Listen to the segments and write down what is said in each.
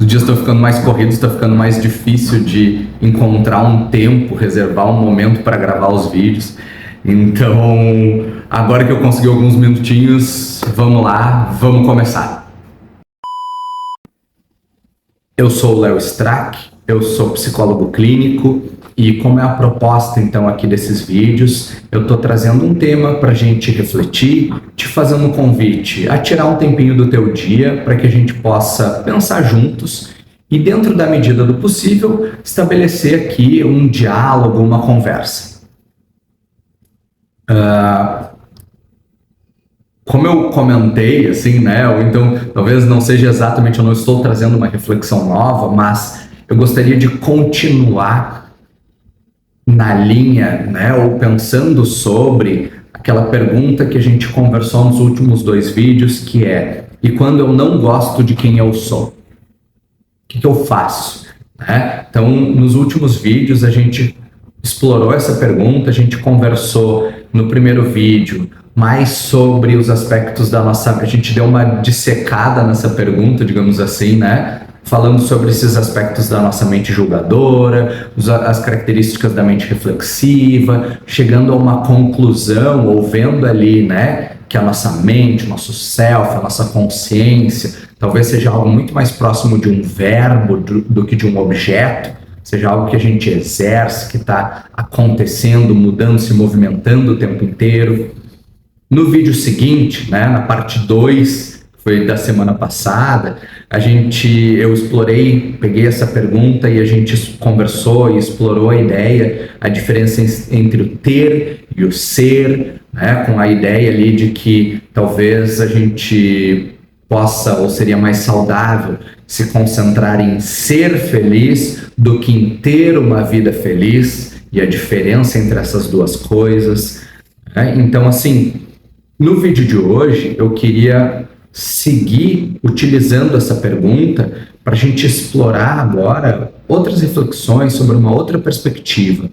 dias estão ficando mais corridos, está ficando mais difícil de encontrar um tempo, reservar um momento para gravar os vídeos. Então, agora que eu consegui alguns minutinhos, vamos lá, vamos começar. Eu sou o Léo Strack, eu sou psicólogo clínico e como é a proposta então aqui desses vídeos, eu estou trazendo um tema para a gente refletir, te fazendo um convite a tirar um tempinho do teu dia para que a gente possa pensar juntos e dentro da medida do possível estabelecer aqui um diálogo, uma conversa. Como eu comentei, assim, né, ou então talvez não seja exatamente, eu não estou trazendo uma reflexão nova, mas eu gostaria de continuar na linha, né, ou pensando sobre aquela pergunta que a gente conversou nos últimos 2 vídeos, que é: e quando eu não gosto de quem eu sou? O que eu faço? Né? Então, nos últimos vídeos a gente explorou essa pergunta, a gente conversou no primeiro vídeo mais sobre os aspectos da nossa... A gente deu uma dissecada nessa pergunta, digamos assim, né? Falando sobre esses aspectos da nossa mente julgadora, as características da mente reflexiva, chegando a uma conclusão, ou vendo ali, né, que a nossa mente, o nosso self, a nossa consciência, talvez seja algo muito mais próximo de um verbo do que de um objeto, seja algo que a gente exerce, que está acontecendo, mudando, se movimentando o tempo inteiro. No vídeo seguinte, né, na parte 2, que foi da semana passada, eu explorei, peguei essa pergunta e a gente conversou e explorou a ideia, a diferença entre o ter e o ser, né, com a ideia ali de que talvez a gente possa, ou seria mais saudável, se concentrar em ser feliz do que em ter uma vida feliz, e a diferença entre essas duas coisas. Né? Então, assim, no vídeo de hoje, eu queria seguir utilizando essa pergunta para a gente explorar agora outras reflexões sobre uma outra perspectiva.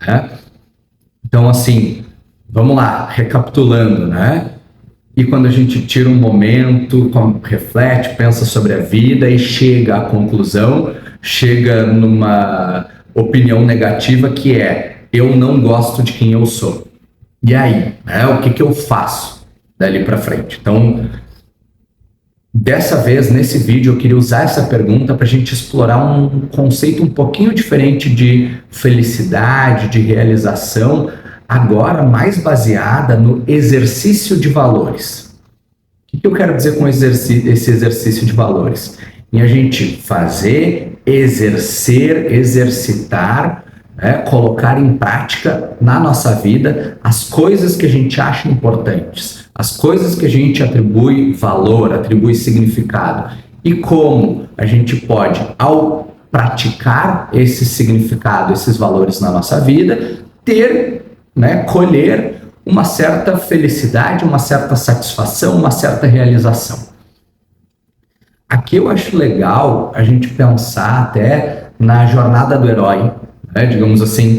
Né? Então, assim, vamos lá, recapitulando, né? E quando a gente tira um momento, reflete, pensa sobre a vida e chega à conclusão, chega numa opinião negativa que é: eu não gosto de quem eu sou. E aí, né, o que eu faço dali para frente? Então, dessa vez, nesse vídeo, eu queria usar essa pergunta para a gente explorar um conceito um pouquinho diferente de felicidade, de realização, agora mais baseada no exercício de valores. O que eu quero dizer com esse exercício de valores? Em a gente fazer, exercer, exercitar, né, colocar em prática na nossa vida as coisas que a gente acha importantes, as coisas que a gente atribui valor, atribui significado, e como a gente pode, ao praticar esse significado, esses valores na nossa vida, ter, né, colher uma certa felicidade, uma certa satisfação, uma certa realização. Aqui eu acho legal a gente pensar até na jornada do herói, né? Digamos assim,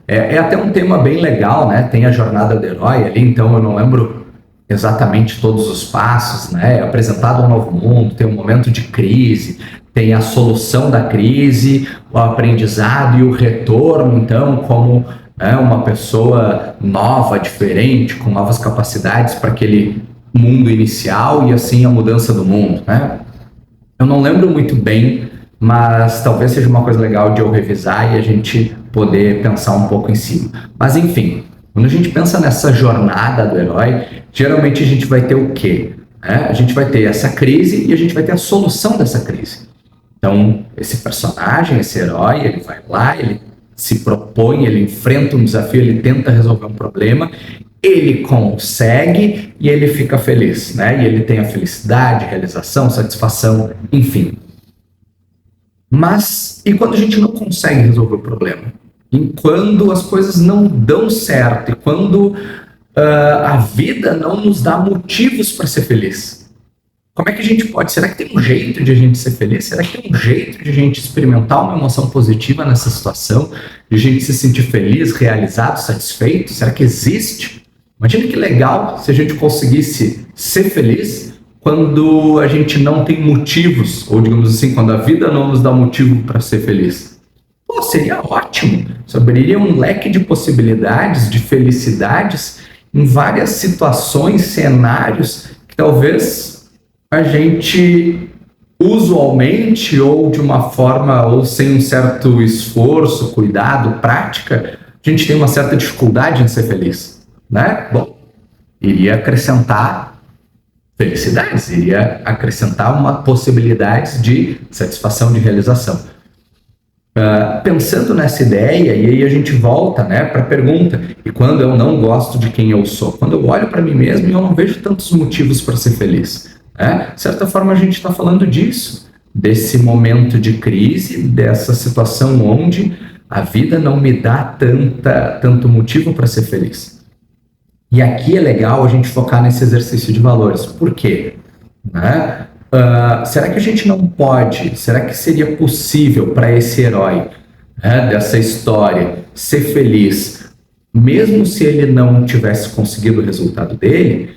é até um tema bem legal, né? Tem a jornada do herói ali, então eu não lembro exatamente todos os passos, né? É apresentado um novo mundo, tem um momento de crise, tem a solução da crise, o aprendizado e o retorno, então, como uma pessoa nova, diferente, com novas capacidades para aquele mundo inicial e assim a mudança do mundo, né? Eu não lembro muito bem, mas talvez seja uma coisa legal de eu revisar e a gente poder pensar um pouco em cima. Mas enfim, quando a gente pensa nessa jornada do herói, geralmente a gente vai ter o quê? A gente vai ter essa crise e a gente vai ter a solução dessa crise. Então, esse personagem, esse herói, ele vai lá, ele se propõe, ele enfrenta um desafio, ele tenta resolver um problema, ele consegue e ele fica feliz, né? E ele tem a felicidade, realização, satisfação, enfim. Mas, e quando a gente não consegue resolver o problema? E quando as coisas não dão certo? E quando a vida não nos dá motivos para ser feliz? Como é que a gente pode? Será que tem um jeito de a gente ser feliz? Será que tem um jeito de a gente experimentar uma emoção positiva nessa situação? De a gente se sentir feliz, realizado, satisfeito? Será que existe? Imagina que legal se a gente conseguisse ser feliz quando a gente não tem motivos, ou digamos assim, quando a vida não nos dá motivo para ser feliz? Pô, seria ótimo. Isso abriria um leque de possibilidades, de felicidades em várias situações, cenários que talvez a gente usualmente ou de uma forma ou sem um certo esforço, cuidado, prática, a gente tem uma certa dificuldade em ser feliz, né? Bom, iria acrescentar felicidades, iria acrescentar uma possibilidade de satisfação, de realização. Pensando nessa ideia, e aí a gente volta, né, para a pergunta, e quando eu não gosto de quem eu sou? Quando eu olho para mim mesmo e eu não vejo tantos motivos para ser feliz. Né? De certa forma a gente está falando disso, desse momento de crise, dessa situação onde a vida não me dá tanto motivo para ser feliz. E aqui é legal a gente focar nesse exercício de valores. Por quê? Né? Será que a gente não pode, será que seria possível para esse herói, né, dessa história ser feliz, mesmo se ele não tivesse conseguido o resultado dele?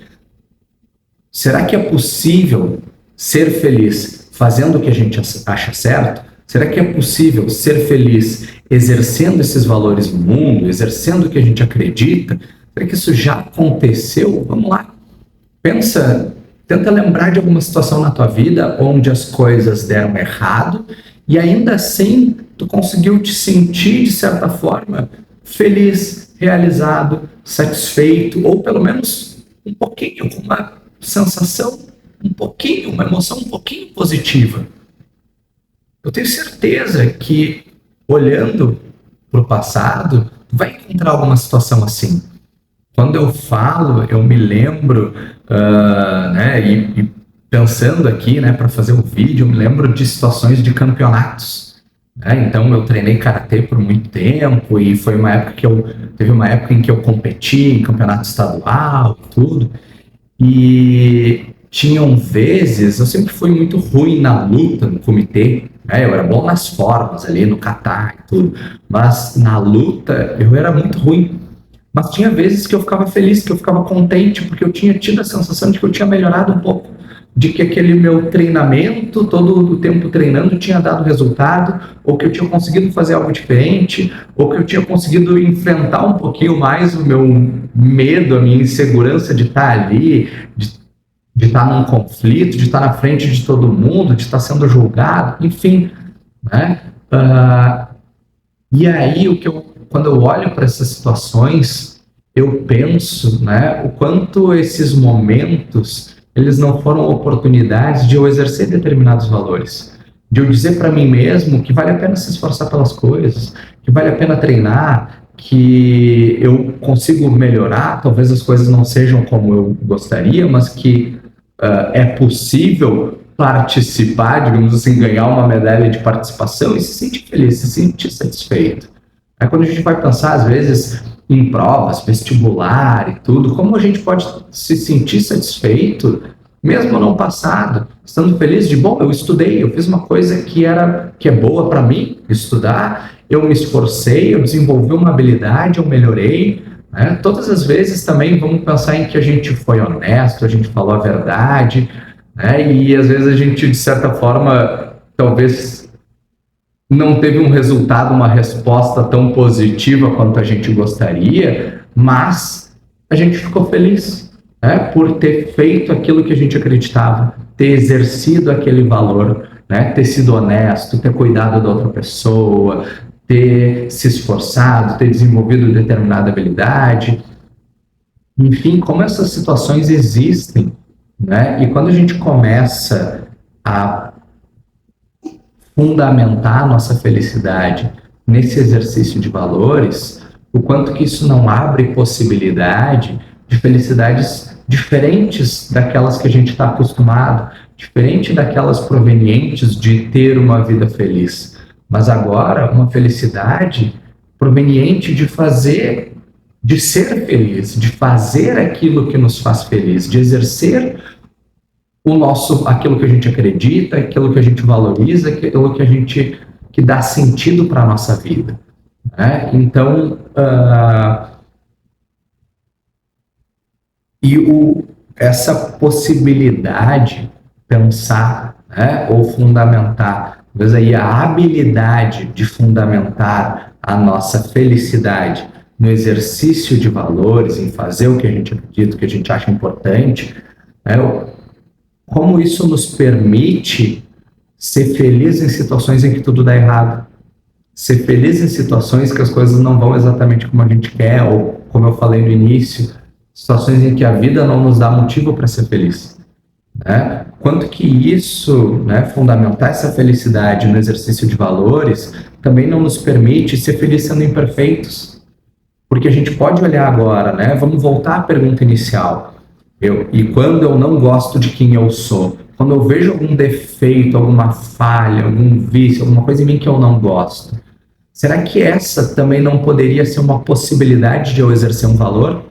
Será que é possível ser feliz fazendo o que a gente acha certo? Será que é possível ser feliz exercendo esses valores no mundo, exercendo o que a gente acredita? Será que isso já aconteceu? Vamos lá. Tenta lembrar de alguma situação na tua vida onde as coisas deram errado e ainda assim tu conseguiu te sentir, de certa forma, feliz, realizado, satisfeito, ou pelo menos um pouquinho, com uma sensação uma emoção um pouquinho positiva. Eu tenho certeza que, olhando para o passado, tu vai encontrar alguma situação assim. Quando eu falo, eu me lembro, né, e pensando aqui, né, para fazer o vídeo, eu me lembro de situações de campeonatos. Né? Então, eu treinei karatê por muito tempo e foi uma época teve uma época em que eu competi em campeonato estadual e tudo. E tinham vezes, eu sempre fui muito ruim na luta, no comitê, né? Eu era bom nas formas ali, no kata e tudo, mas na luta eu era muito ruim. Mas tinha vezes que eu ficava feliz, que eu ficava contente, porque eu tinha tido a sensação de que eu tinha melhorado um pouco, de que aquele meu treinamento, todo o tempo treinando, tinha dado resultado, ou que eu tinha conseguido fazer algo diferente, ou que eu tinha conseguido enfrentar um pouquinho mais o meu medo, a minha insegurança de estar ali, de estar num conflito, de estar na frente de todo mundo, de estar sendo julgado, enfim, né? E aí, quando eu olho para essas situações, eu penso, né, o quanto esses momentos, eles não foram oportunidades de eu exercer determinados valores, de eu dizer para mim mesmo que vale a pena se esforçar pelas coisas, que vale a pena treinar, que eu consigo melhorar, talvez as coisas não sejam como eu gostaria, mas que é possível participar, digamos assim, ganhar uma medalha de participação e se sentir feliz, se sentir satisfeito. Aí quando a gente vai pensar, às vezes, em provas, vestibular e tudo, como a gente pode se sentir satisfeito, mesmo no passado, estando feliz de, bom, eu estudei, eu fiz uma coisa que é boa para mim, estudar, eu me esforcei, eu desenvolvi uma habilidade, eu melhorei, né? Todas as vezes também vamos pensar em que a gente foi honesto, a gente falou a verdade, né? E às vezes a gente, de certa forma, talvez não teve um resultado, uma resposta tão positiva quanto a gente gostaria, mas a gente ficou feliz, né, por ter feito aquilo que a gente acreditava, ter exercido aquele valor, né, ter sido honesto, ter cuidado da outra pessoa, ter se esforçado, ter desenvolvido determinada habilidade. Enfim, como essas situações existem, né? E quando a gente começa a fundamentar a nossa felicidade nesse exercício de valores, o quanto que isso não abre possibilidade de felicidades diferentes daquelas que a gente está acostumado, diferente daquelas provenientes de ter uma vida feliz, mas agora uma felicidade proveniente de ser feliz, de fazer aquilo que nos faz feliz, de exercer aquilo que a gente acredita, aquilo que a gente valoriza, aquilo que dá sentido para a nossa vida. Né? Então, essa possibilidade, pensar, né, ou fundamentar, talvez aí a habilidade de fundamentar a nossa felicidade no exercício de valores, em fazer o que a gente acredita, o que a gente acha importante, né, como isso nos permite ser feliz em situações em que tudo dá errado, ser feliz em situações que as coisas não vão exatamente como a gente quer, ou como eu falei no início, situações em que a vida não nos dá motivo para ser feliz. Né? Quanto que isso, né, fundamentar essa felicidade no exercício de valores, também não nos permite ser felizes sendo imperfeitos. Porque a gente pode olhar agora, né? Vamos voltar à pergunta inicial. E quando eu não gosto de quem eu sou, quando eu vejo algum defeito, alguma falha, algum vício, alguma coisa em mim que eu não gosto, será que essa também não poderia ser uma possibilidade de eu exercer um valor?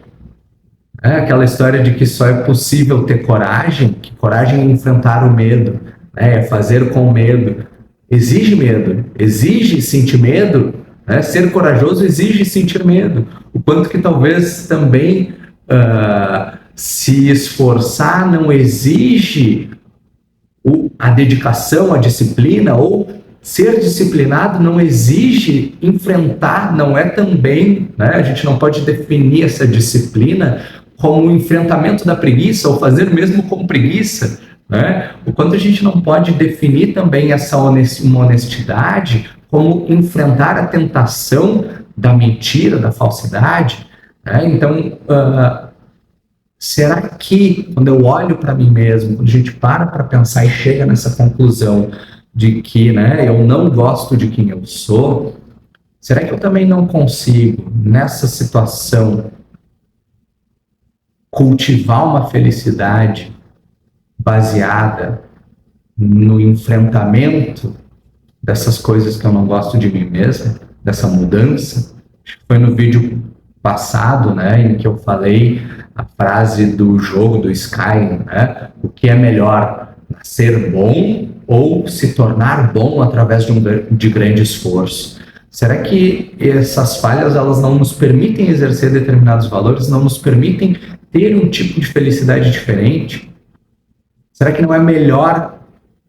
É aquela história de que só é possível ter coragem, que coragem é enfrentar o medo, né? É fazer com medo. Exige medo, exige sentir medo, né? Ser corajoso exige sentir medo. O quanto que talvez também se esforçar não exige a dedicação, a disciplina, ou ser disciplinado não exige enfrentar, não é também, né? A gente não pode definir essa disciplina como o enfrentamento da preguiça, ou fazer mesmo com preguiça, né? O quanto a gente não pode definir também essa uma honestidade como enfrentar a tentação da mentira, da falsidade, né? Então, será que, quando eu olho para mim mesmo, quando a gente para pensar e chega nessa conclusão de que, né, eu não gosto de quem eu sou, será que eu também não consigo, nessa situação, cultivar uma felicidade baseada no enfrentamento dessas coisas que eu não gosto de mim mesmo, dessa mudança? Acho que foi no vídeo passado, né, em que eu falei a frase do jogo do Skyrim, né? O que é melhor, ser bom ou se tornar bom através de grande esforço? Será que essas falhas elas não nos permitem exercer determinados valores, não nos permitem ter um tipo de felicidade diferente? Será que não é melhor,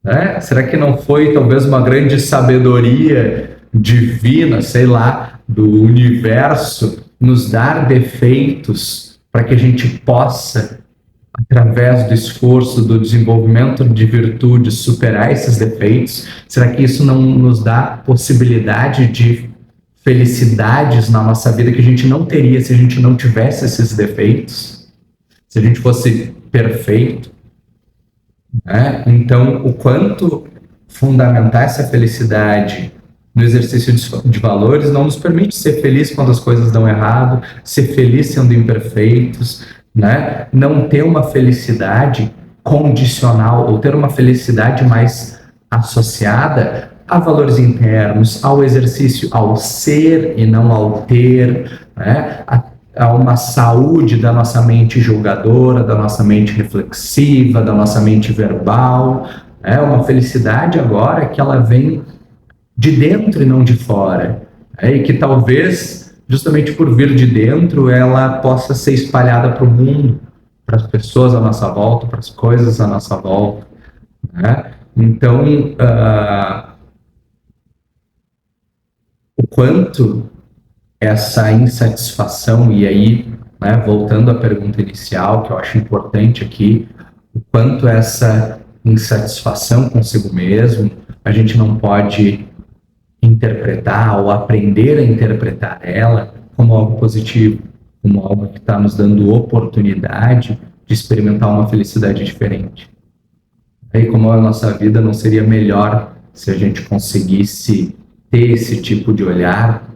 né? Será que não foi talvez uma grande sabedoria divina, sei lá, do universo, nos dar defeitos para que a gente possa, através do esforço, do desenvolvimento de virtudes, superar esses defeitos? Será que isso não nos dá possibilidade de felicidades na nossa vida que a gente não teria se a gente não tivesse esses defeitos? Se a gente fosse perfeito? Né? Então, o quanto fundamentar essa felicidade no exercício de valores não nos permite ser feliz quando as coisas dão errado, ser feliz sendo imperfeitos, né? Não ter uma felicidade condicional ou ter uma felicidade mais associada a valores internos, ao exercício, ao ser e não ao ter, né? A uma saúde da nossa mente julgadora, da nossa mente reflexiva, da nossa mente verbal, é uma felicidade agora que ela vem de dentro e não de fora, e que talvez, justamente por vir de dentro, ela possa ser espalhada para o mundo, para as pessoas à nossa volta, para as coisas à nossa volta, né? Então, o quanto essa insatisfação, e aí, né, voltando à pergunta inicial, que eu acho importante aqui, o quanto essa insatisfação consigo mesmo, a gente não pode interpretar ou aprender a interpretar ela como algo positivo, como algo que está nos dando oportunidade de experimentar uma felicidade diferente. Aí, como a nossa vida não seria melhor se a gente conseguisse ter esse tipo de olhar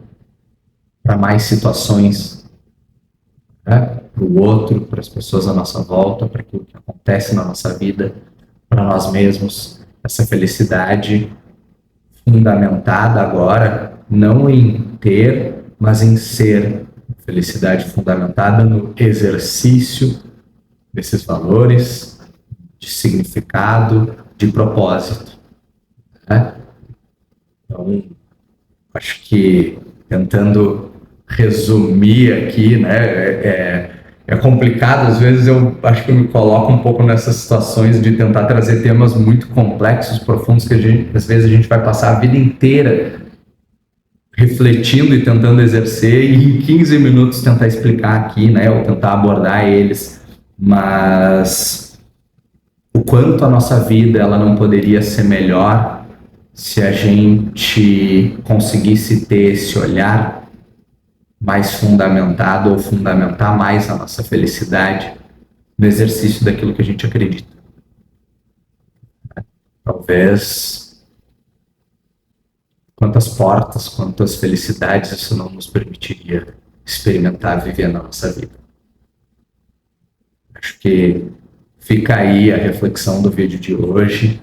para mais situações, né? Para o outro, para as pessoas à nossa volta, para aquilo que acontece na nossa vida, para nós mesmos, essa felicidade fundamentada agora não em ter, mas em ser. Felicidade fundamentada no exercício desses valores, de significado, de propósito, né? Então, acho que tentando resumir aqui, né, é complicado, às vezes eu acho que eu me coloco um pouco nessas situações de tentar trazer temas muito complexos, profundos, que às vezes a gente vai passar a vida inteira refletindo e tentando exercer, e em 15 minutos tentar explicar aqui, né, ou tentar abordar eles, mas o quanto a nossa vida ela não poderia ser melhor se a gente conseguisse ter esse olhar mais fundamentado ou fundamentar mais a nossa felicidade no exercício daquilo que a gente acredita. Talvez quantas portas, quantas felicidades isso não nos permitiria experimentar, viver na nossa vida. Acho que fica aí a reflexão do vídeo de hoje.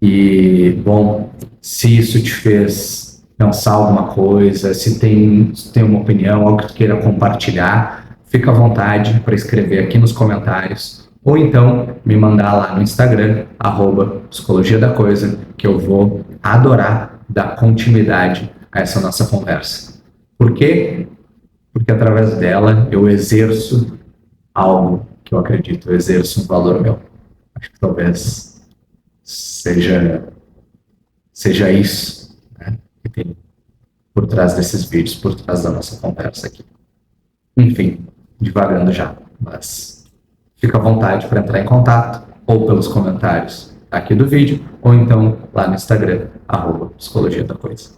E, bom, se isso te fez pensar alguma coisa, se tem uma opinião, algo que tu queira compartilhar, fica à vontade para escrever aqui nos comentários. Ou então me mandar lá no Instagram, @psicologia da coisa, que eu vou adorar dar continuidade a essa nossa conversa. Por quê? Porque através dela eu exerço algo que eu acredito, eu exerço um valor meu. Acho que talvez seja isso, né, que tem por trás desses vídeos, por trás da nossa conversa aqui. Enfim, divagando já, mas fica à vontade para entrar em contato ou pelos comentários aqui do vídeo, ou então lá no Instagram, @psicologia da coisa.